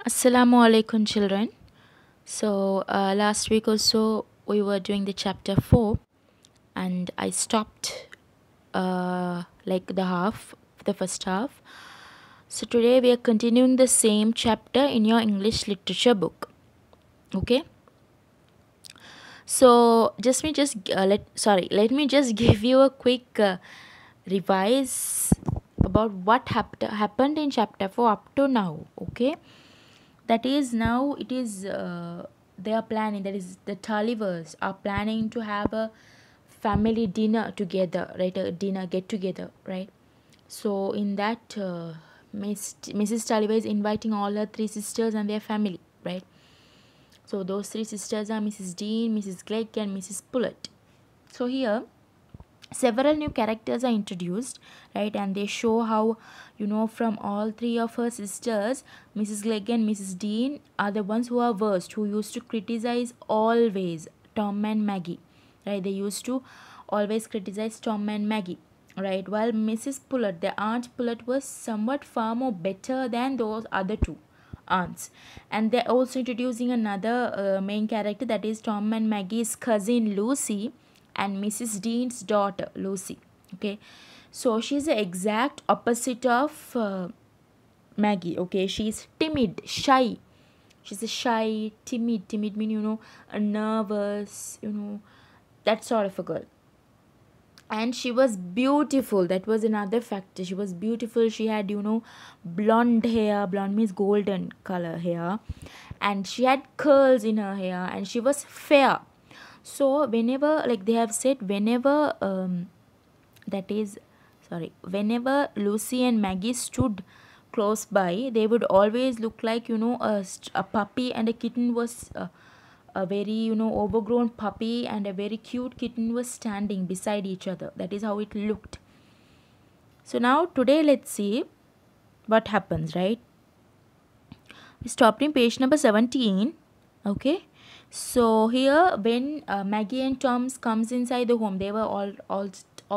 Assalamu alaikum, children. So, last week or so, we were doing the chapter 4, and I stopped like the first half. So, today we are continuing the same chapter in your English literature book. Okay? So, let me just give you a quick revise about what happened in chapter 4 up to now. Okay? That is, now it is they are planning, that is the Tullivers are planning to have a family dinner together, right? A dinner get together, right? So in that Mrs. Tulliver is inviting all her three sisters and their family, right? So those three sisters are Mrs. Dean, Mrs. Clegg, and Mrs. Pullett. So here several new characters are introduced, right? And they show how, from all three of her sisters, Mrs. Clegg and Mrs. Dean are the ones who are worst, who used to criticize always Tom and Maggie, right? They used to always criticize Tom and Maggie, right? While Mrs. Pullett, the aunt Pullett, was somewhat far more better than those other two aunts. And they're also introducing another main character, that is Tom and Maggie's cousin Lucy and Mrs. Dean's daughter Lucy. Okay, so she's the exact opposite of Maggie. Okay, she's timid, shy. She's a shy, timid. Timid mean, a nervous, that sort of a girl. And she was beautiful. That was another factor. She was beautiful. She had, blonde hair. Blonde means golden color hair. And she had curls in her hair. And she was fair. So whenever, like they have said, whenever Lucy and Maggie stood close by, they would always look like, a puppy and a kitten was a very, overgrown puppy and a very cute kitten was standing beside each other. That is how it looked. So now today let's see what happens, right? We stopped in page number 17. Okay, so here when Maggie and Tom's comes inside the home, they were all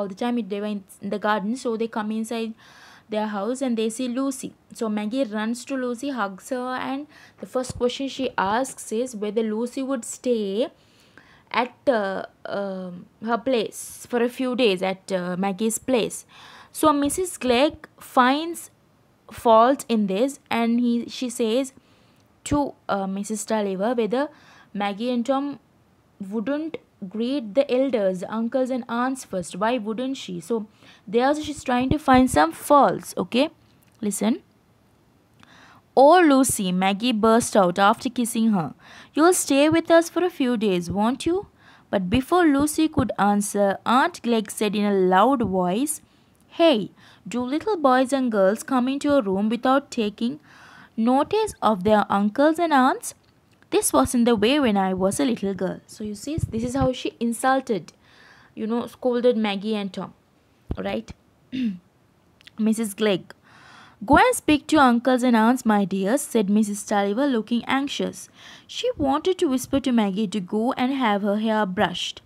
the time they were in the garden, so they come inside their house and they see Lucy. So Maggie runs to Lucy, hugs her, and the first question she asks is whether Lucy would stay at her place for a few days at Maggie's place. So Mrs. Clegg finds fault in this, and she says to Mrs. Tulliver whether Maggie and Tom wouldn't greet the elders, uncles and aunts first. Why wouldn't she? So there she's trying to find some faults. Okay, listen. "Oh, Lucy," Maggie burst out after kissing her. "You'll stay with us for a few days, won't you?" But before Lucy could answer, Aunt Glegg said in a loud voice, "Hey, do little boys and girls come into a room without taking notice of their uncles and aunts? This wasn't the way when I was a little girl." So you see, this is how she insulted, scolded Maggie and Tom, right? Mrs. Clegg. "Go and speak to your uncles and aunts, my dears," said Mrs. Tulliver, looking anxious. She wanted to whisper to Maggie to go and have her hair brushed.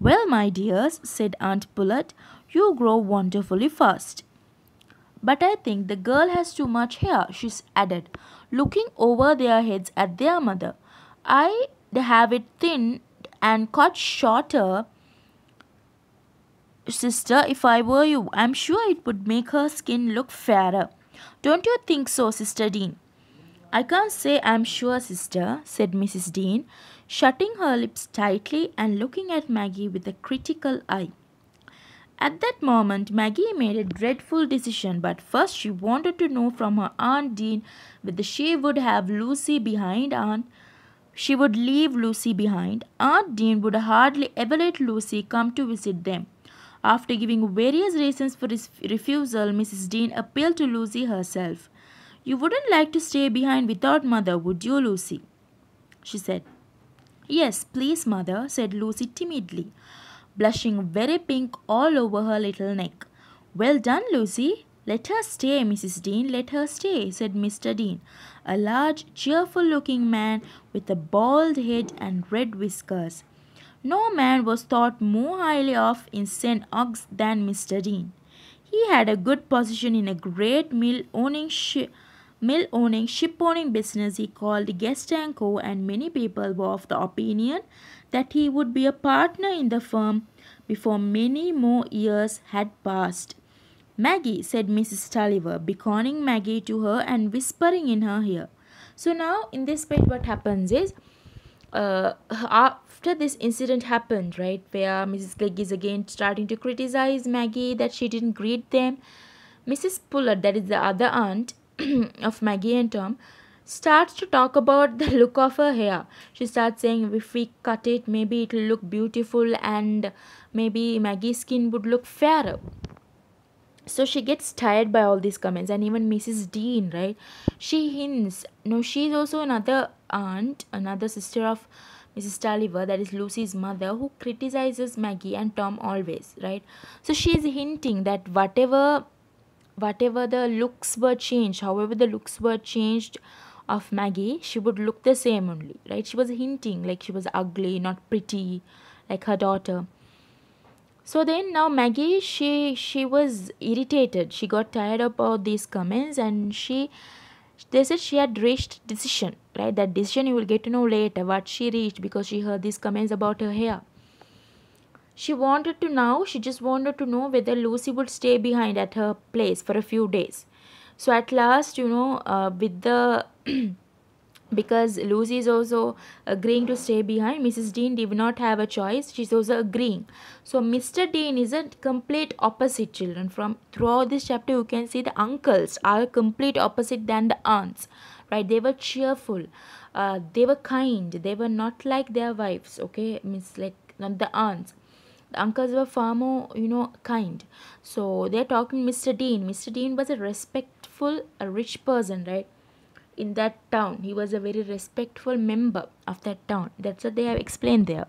"Well, my dears," said Aunt Pullett, "you grow wonderfully fast." "But I think the girl has too much hair," she added, looking over their heads at their mother. "I'd have it thinned and cut shorter, sister, if I were you. I'm sure it would make her skin look fairer. Don't you think so, Sister Dean?" "I can't say I'm sure, sister," said Mrs. Dean, shutting her lips tightly and looking at Maggie with a critical eye. At that moment, Maggie made a dreadful decision, but first she wanted to know from her Aunt Dean whether she would have Lucy behind. She would leave Lucy behind. Aunt Dean would hardly ever let Lucy come to visit them. After giving various reasons for his refusal, Mrs. Dean appealed to Lucy herself. "You wouldn't like to stay behind without mother, would you, Lucy?" she said. "Yes, please, mother," said Lucy timidly, blushing very pink all over her little neck. "Well done, Lucy. Let her stay, Mrs. Dean, let her stay," said Mr. Dean, a large, cheerful-looking man with a bald head and red whiskers. No man was thought more highly of in St. Ogg's than Mr. Dean. He had a good position in a great mill owning mill owning, ship owning business he called Guest and Co., and many people were of the opinion that he would be a partner in the firm before many more years had passed. Maggie, said Mrs. Tulliver, beckoning Maggie to her and whispering in her ear. So now in this page what happens is, after this incident happened, right, where Mrs. Clegg is again starting to criticize Maggie that she didn't greet them, Mrs. Puller, that is the other aunt of Maggie and Tom, starts to talk about the look of her hair. She starts saying if we cut it, maybe it'll look beautiful and maybe Maggie's skin would look fairer. So she gets tired by all these comments, and even Mrs. Dean, right, she hints, no, she's also another aunt, another sister of Mrs. Tulliver, that is Lucy's mother, who criticizes Maggie and Tom always, right? So she's hinting that whatever the looks were changed, however the looks were changed of Maggie, she would look the same only, right? She was hinting like she was ugly, not pretty, like her daughter. So then now Maggie, she was irritated. She got tired about these comments, and they said she had reached decision, right? That decision you will get to know later what she reached, because she heard these comments about her hair. She just wanted to know whether Lucy would stay behind at her place for a few days. So at last, with the because Lucy is also agreeing to stay behind, Mrs. Dean did not have a choice. She's also agreeing. So Mr. Dean is a complete opposite, children. From throughout this chapter, you can see the uncles are complete opposite than the aunts, right? They were cheerful, they were kind, they were not like their wives, okay, means like not the aunts. The uncles were far more, kind. So they're talking Mr. Dean. Mr. Dean was a respectful, a rich person, right? In that town, he was a very respectful member of that town. That's what they have explained there.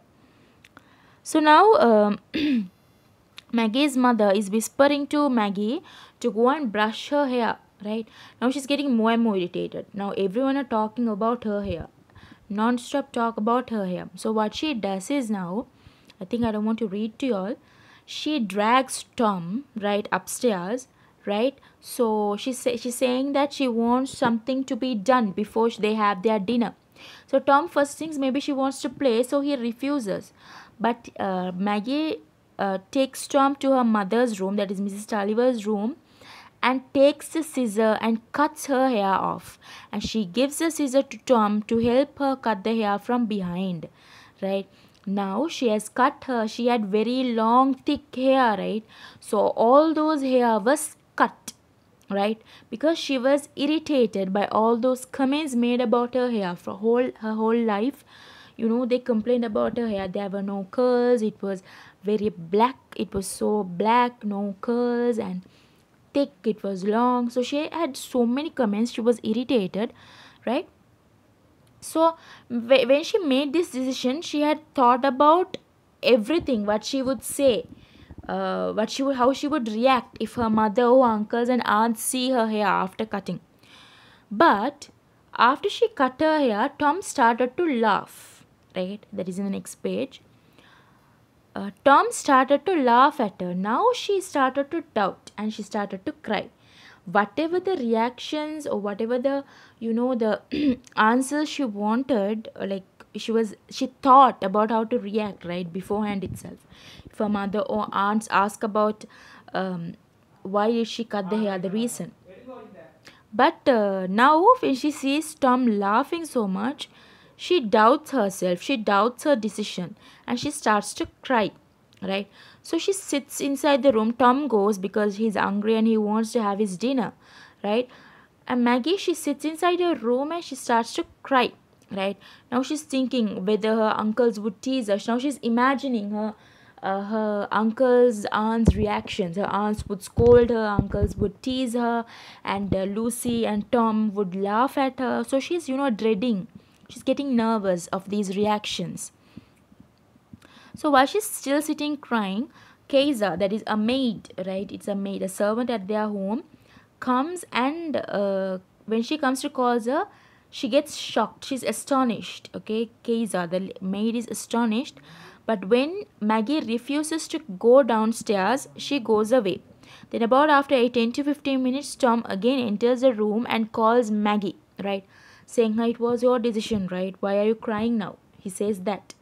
So now Maggie's mother is whispering to Maggie to go and brush her hair, right? Now she's getting more and more irritated. Now everyone are talking about her hair, non-stop talk about her hair. So what she does is, now I think I don't want to read to you all, she drags Tom right upstairs, right? So she's saying that she wants something to be done before they have their dinner. So Tom first thinks maybe she wants to play, so he refuses. But Maggie takes Tom to her mother's room, that is Mrs. Tulliver's room, and takes the scissor and cuts her hair off. And she gives the scissor to Tom to help her cut the hair from behind, right? Now she has cut her, she had very long thick hair, right? So all those hair was cut, right? Because she was irritated by all those comments made about her hair for her whole life. They complained about her hair, there were no curls, it was very black, it was so black, no curls, and thick, it was long. So she had so many comments, she was irritated, right? So when she made this decision, she had thought about everything, what she would say, how she would react if her mother or uncles and aunts see her hair after cutting. But after she cut her hair, Tom started to laugh, right? That is in the next page. Tom started to laugh at her. Now she started to doubt and she started to cry. Whatever the reactions or whatever the the answers she wanted, like she thought about how to react right beforehand itself. If her mother or aunts ask about why did she cut the hair, the reason. But now when she sees Tom laughing so much, she doubts herself, she doubts her decision, and she starts to cry, right? So she sits inside the room. Tom goes because he's hungry and he wants to have his dinner, right? And Maggie, she sits inside her room and she starts to cry, right? Now she's thinking whether her uncles would tease her. Now she's imagining her uncles, aunts' reactions. Her aunts would scold her, uncles would tease her, and Lucy and Tom would laugh at her. So she's dreading. She's getting nervous of these reactions. So while she's still sitting crying, Kaiser, that is a maid, right? It's a maid, a servant at their home, comes, and when she comes to call her, she gets shocked. She's astonished, okay? Kaiser, the maid, is astonished. But when Maggie refuses to go downstairs, she goes away. Then about after 10 to 15 minutes, Tom again enters the room and calls Maggie, right? Saying, it was your decision, right? Why are you crying now? He says that.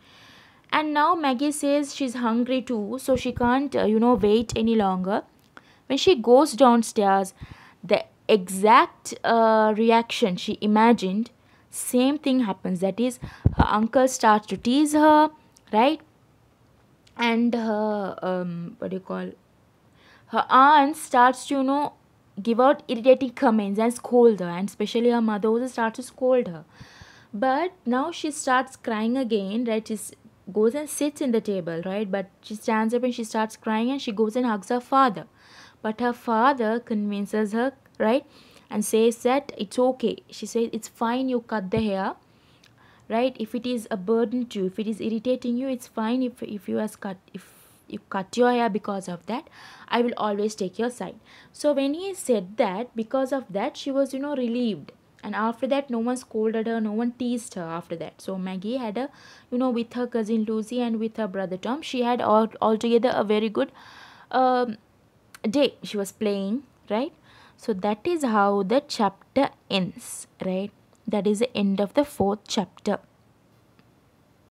And now Maggie says she's hungry too, so she can't, wait any longer. When she goes downstairs, the exact reaction she imagined, same thing happens. That is, her uncle starts to tease her, right? And her, what do you call, her aunt starts to, give out irritating comments and scold her, and especially her mother also starts to scold her. But now she starts crying again, right? She goes and sits in the table, right? But she stands up and she starts crying and she goes and hugs her father. But her father convinces her, right? And says that it's okay. She says, it's fine, you cut the hair, right? If it is a burden to you, if it is irritating you, it's fine. If you has cut, if you cut your hair because of that, I will always take your side. So when he said that, because of that, she was, relieved. And after that, no one scolded her, no one teased her after that. So Maggie had a, with her cousin Lucy and with her brother Tom, she had altogether a very good um, day. She was playing, right? So that is how the chapter ends, right? That is the end of the fourth chapter.